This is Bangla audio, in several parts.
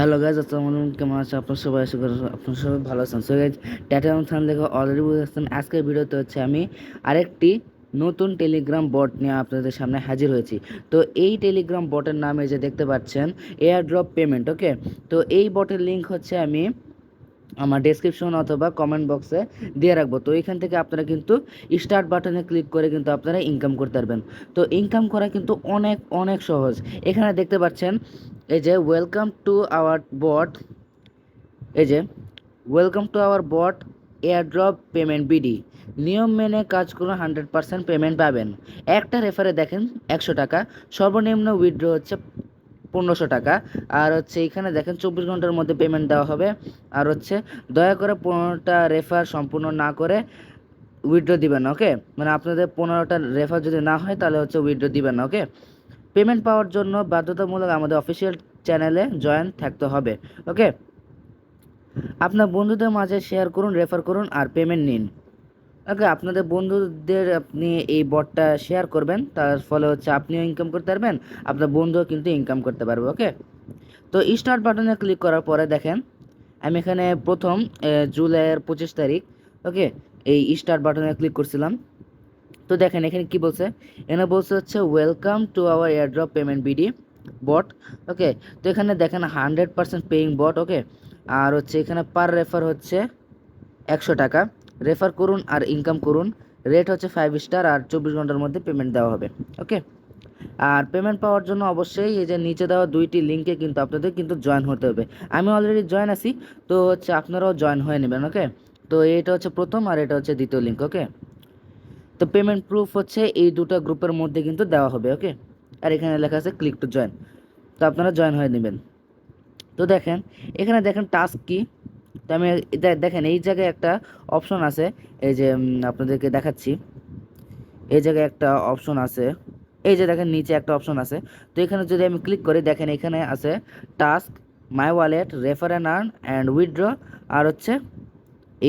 হ্যালো গাইজ, আসসালামু আলাইকুম। কেমন আছে আপনার সবাই? আশা করি আপনার সবাই ভালো আছেন। সো গাইজ, টাটা থান দেখে অলরেডি বুঝে আসছেন আজকের ভিডিওতে হচ্ছে আমি আরেকটি নতুন টেলিগ্রাম বট নিয়ে আপনাদের সামনে হাজির হয়েছি। তো এই টেলিগ্রাম বটের নামে যে দেখতে পাচ্ছেন এয়ার ড্রপ পেমেন্ট, ওকে। তো এই বটের লিঙ্ক হচ্ছে আমি আমার ডেসক্রিপশন অথবা কমেন্ট বক্সে দিয়ে রাখবো। তো এখান থেকে আপনারা কিন্তু স্টার্ট বাটনে ক্লিক করে কিন্তু আপনারা ইনকাম করতে পারবেন। তো ইনকাম করা কিন্তু অনেক অনেক সহজ। এখানে দেখতে পাচ্ছেন এই যে ওয়েলকাম টু আওয়ার বট, এই যে welcome to our bot airdrop payment BD, নিয়ম মেনে কাজ করুন, 100% পেমেন্ট পাবেন। একটা রেফারে দেখেন 100 টাকা, সর্বনিম্ন উইথড্র হচ্ছে 1500 টাকা। আর হচ্ছে এখানে দেখেন 24 ঘন্টার মধ্যে পেমেন্ট দেওয়া হবে। আর হচ্ছে দয়া করে 15টা রেফার সম্পূর্ণ না করে উইথড্র দিবেন না, ওকে। মানে আপনাদের 15টা রেফার যদি না হয় তাহলে হচ্ছে উইথড্র দিবেন না, ওকে। পেমেন্ট পাওয়ার জন্য বাধ্যতামূলক আমাদের অফিসিয়াল চ্যানেলে জয়েন থাকতে হবে, ওকে। আপনার বন্ধুদের মাঝে শেয়ার করুন, রেফার করুন আর পেমেন্ট নিন, ওকে। আপনাদের বন্ধুদের আপনি এই বটটা শেয়ার করবেন, তার ফলে হচ্ছে আপনিও ইনকাম করতে পারবেন, আপনার বন্ধুও কিন্তু ইনকাম করতে পারবে, ওকে। তো স্টার্ট বাটনে ক্লিক করার পরে দেখেন আমি এখানে প্রথম জুলাইয়ের 25 তারিখ, ওকে, এই স্টার্ট বাটনে ক্লিক করছিলাম। তো দেখেন এখানে কি বলছে, এখানে বলছে হচ্ছে welcome to our airdrop payment BD bot, okay. তো এখানে দেখেন 100% পেইং বট, ওকে। আর হচ্ছে এখানে পার রেফার হচ্ছে 100 টাকা, রেফার করুন আর ইনকাম করুন। রেট হচ্ছে 5 স্টার আর 24 ঘন্টার মধ্যে পেমেন্ট দেওয়া হবে, ওকে। আর পেমেন্ট পাওয়ার জন্য অবশ্যই এই যে নিচে দেওয়া দুইটি লিঙ্কে কিন্তু আপনাদের কিন্তু জয়েন হতে হবে। আমি অলরেডি জয়েন আছি, তো হচ্ছে আপনারাও জয়েন হয়ে নেবেন, ওকে। তো এটা হচ্ছে প্রথম আর এটা হচ্ছে দ্বিতীয় লিঙ্ক, ওকে। তো পেমেন্ট প্রুফ হচ্ছে এই দুটো গ্রুপের মধ্যে কিন্তু দেওয়া হবে, ওকে। আর এখানে লেখা আছে ক্লিক টু জয়েন, তো আপনারা জয়েন হয়ে নেবেন। তো দেখেন এখানে দেখেন টাস্ক কি। তো আমি দেখেন এই জায়গায় একটা অপশন আছে, এই যে আপনাদেরকে দেখাচ্ছি। এই জায়গায় একটা অপশন আছে, এই যে দেখেন নিচে একটা অপশন আছে। তো এখানে যদি আমি ক্লিক করি দেখেন এখানে আছে task, my wallet, refer and earn and withdraw, আর হচ্ছে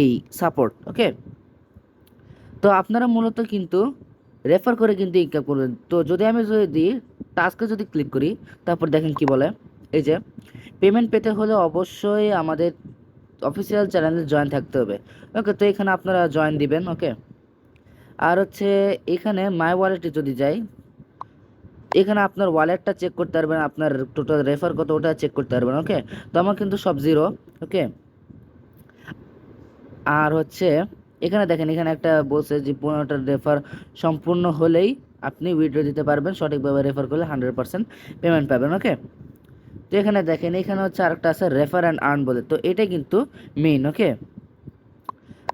এই সাপোর্ট, ওকে। তো আপনারা মূলত কিন্তু রেফার করে কিন্তু ইনকাম করবেন। তো যদি টাস্কে যদি ক্লিক করি, তারপর দেখেন কি বলে, এই যে পেমেন্ট পেতে হলে অবশ্যই আমাদের অফিসিয়াল চ্যানেলে জয়েন থাকতে হবে, ওকে। তো এখানে আপনারা জয়েন দিবেন, ওকে। আর হচ্ছে এখানে মাই ওয়ালেটে যদি যাই, এখানে আপনার ওয়ালেটটা চেক করতে পারবেন, আপনার টোটাল রেফার কত ওটা চেক করতে পারবেন, ওকে। তো আমার কিন্তু সব জিরো, ওকে। আর হচ্ছে এখানে দেখেন এখানে একটা বলছে যে 15টা রেফার সম্পূর্ণ হলেই আপনি উইথড্র দিতে পারবেন, সঠিকভাবে রেফার করলে 100% পেমেন্ট পাবেন, ওকে। তো এখানে দেখেন এখানে হচ্ছে আরেকটা আছে রেফার অ্যান্ড আর্ন বলে, তো এটা কিন্তু মেইন, ওকে।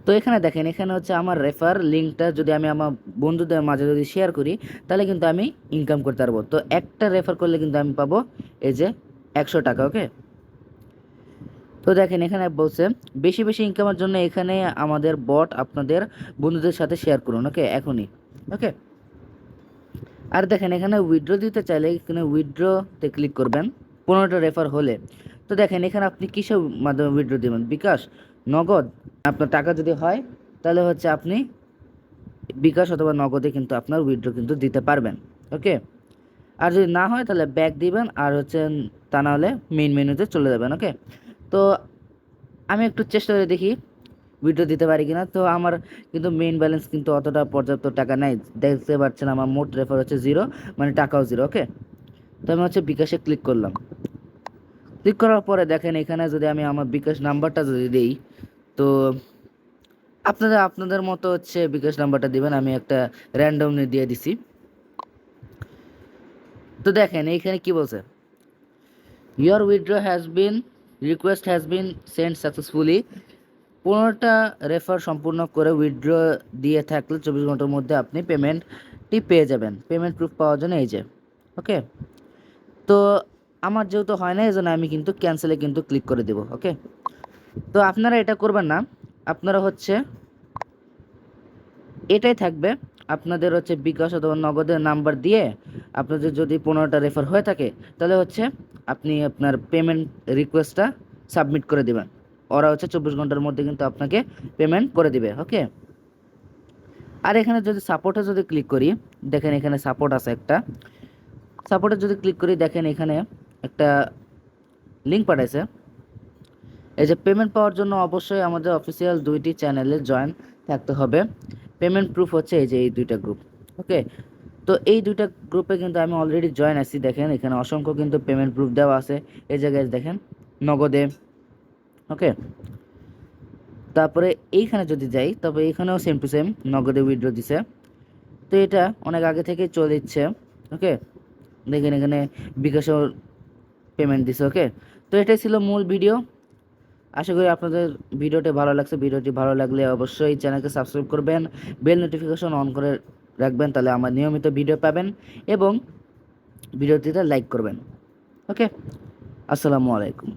তো এখানে দেখেন এখানে হচ্ছে আমার রেফার লিঙ্কটা যদি আমি আমার বন্ধুদের মাঝে যদি শেয়ার করি তাহলে কিন্তু আমি ইনকাম করতে পারবো। তো একটা রেফার করলে কিন্তু আমি পাবো এই যে 100 টাকা, ওকে। তো দেখেন এখানে বলছে বেশি বেশি ইনকামের জন্য এখানে আমাদের বট আপনাদের বন্ধুদের সাথে শেয়ার করুন, ওকে, এখনই, ওকে। আর দেখেন এখানে উইথড্র দিতে চাইলে এখানে উইথড্রতে ক্লিক করবেন 15টা রেফার হলে। তো দেখেন এখানে আপনি কিসের মাধ্যমে উইথড্র দেবেন, বিকাশ, নগদ, আপনার টাকা যদি হয় তাহলে হচ্ছে আপনি বিকাশ অথবা নগদে কিন্তু আপনার উইথড্র কিন্তু দিতে পারবেন, ওকে। আর যদি না হয় তাহলে ব্যাক দিবেন, আর হচ্ছে তা না হলে মেইন মেনুতে চলে যাবেন, ওকে। তো আমি একটু চেষ্টা করে দেখি উইথড্র দিতে পারি কিনা। তো আমার কিন্তু মেইন ব্যালেন্স কিন্তু অতটা পর্যাপ্ত টাকা নাই, দেখতে পাচ্ছেন আমার মোট রেফার হচ্ছে জিরো, মানে টাকাও জিরো, ওকে। তো আমি হচ্ছে বিকাশে ক্লিক করলাম। ক্লিক করার পরে দেখেন এখানে যদি আমি আমার বিকাশ নাম্বারটা যদি দিই, তো আপনাদের আপনাদের মতো হচ্ছে বিকাশ নাম্বারটা দিবেন, আমি একটা র্যান্ডমলি দিয়ে দিছি। তো দেখেন এইখানে কি বলছে, your withdraw has been, request has been send successfully. 15টা রেফার সম্পূর্ণ করে উইথড্র দিয়ে থাকলে 24 ঘন্টার মধ্যে আপনি পেমেন্টটি পেয়ে যাবেন। পেমেন্ট প্রুফ পাওয়ার জন্য এই যে, ওকে। তো আমার যেহেতু হয় না এই জন্য আমি কিন্তু ক্যান্সেলে কিন্তু ক্লিক করে দেবো, ওকে। তো আপনারা এটা করবেন না, আপনারা হচ্ছে এটাই থাকবে, আপনাদের হচ্ছে বিকাশ অথবা নগদের নাম্বার দিয়ে আপনাদের যদি 15টা রেফার হয়ে থাকে তাহলে হচ্ছে আপনি আপনার পেমেন্ট রিকোয়েস্টটা সাবমিট করে দেবেন। ওরা হচ্ছে 24 ঘন্টার মধ্যে কিন্তু আপনাকে পেমেন্ট করে দিবে, ওকে। আর এখানে যদি সাপোর্টে যদি ক্লিক করি, দেখেন এখানে সাপোর্ট আছে একটা, সাপোর্টে যদি ক্লিক করি দেখেন এখানে একটা লিঙ্ক পাঠাইছে। এই যে পেমেন্ট পাওয়ার জন্য অবশ্যই আমাদের অফিসিয়াল 2টি চ্যানেলে জয়েন থাকতে হবে। পেমেন্ট প্রুফ হচ্ছে এই যে এই 2টা গ্রুপ। ওকে, তো এই 2টা গ্রুপে কিন্তু আমি অলরেডি জয়েন আছি। দেখেন এখানে অসংখ্য কিন্তু পেমেন্ট প্রুফ দেওয়া আছে। এই জায়গায় দেখেন নগদে। ওকে, তারপরে এইখানে যদি যাই তবে এইখানেও সেম টু সেম নগদে উইথড্র দিছে। তো এটা অনেক আগে থেকে চলে দিচ্ছে। ওকে, দেখেন এখানে বিকাশও পেমেন্ট দিছে। ওকে, তো এটাই ছিল মূল ভিডিও। আশা করি আপনাদের ভিডিওটি ভালো লাগছে। ভিডিওটি ভালো লাগলে অবশ্যই চ্যানেলকে সাবস্ক্রাইব করবেন, বেল নোটিফিকেশন অন করে রাখবেন, তাহলে আমার নিয়মিত ভিডিও পাবেন, এবং ভিডিওটিতে লাইক করবেন। ওকে, আসসালামু আলাইকুম।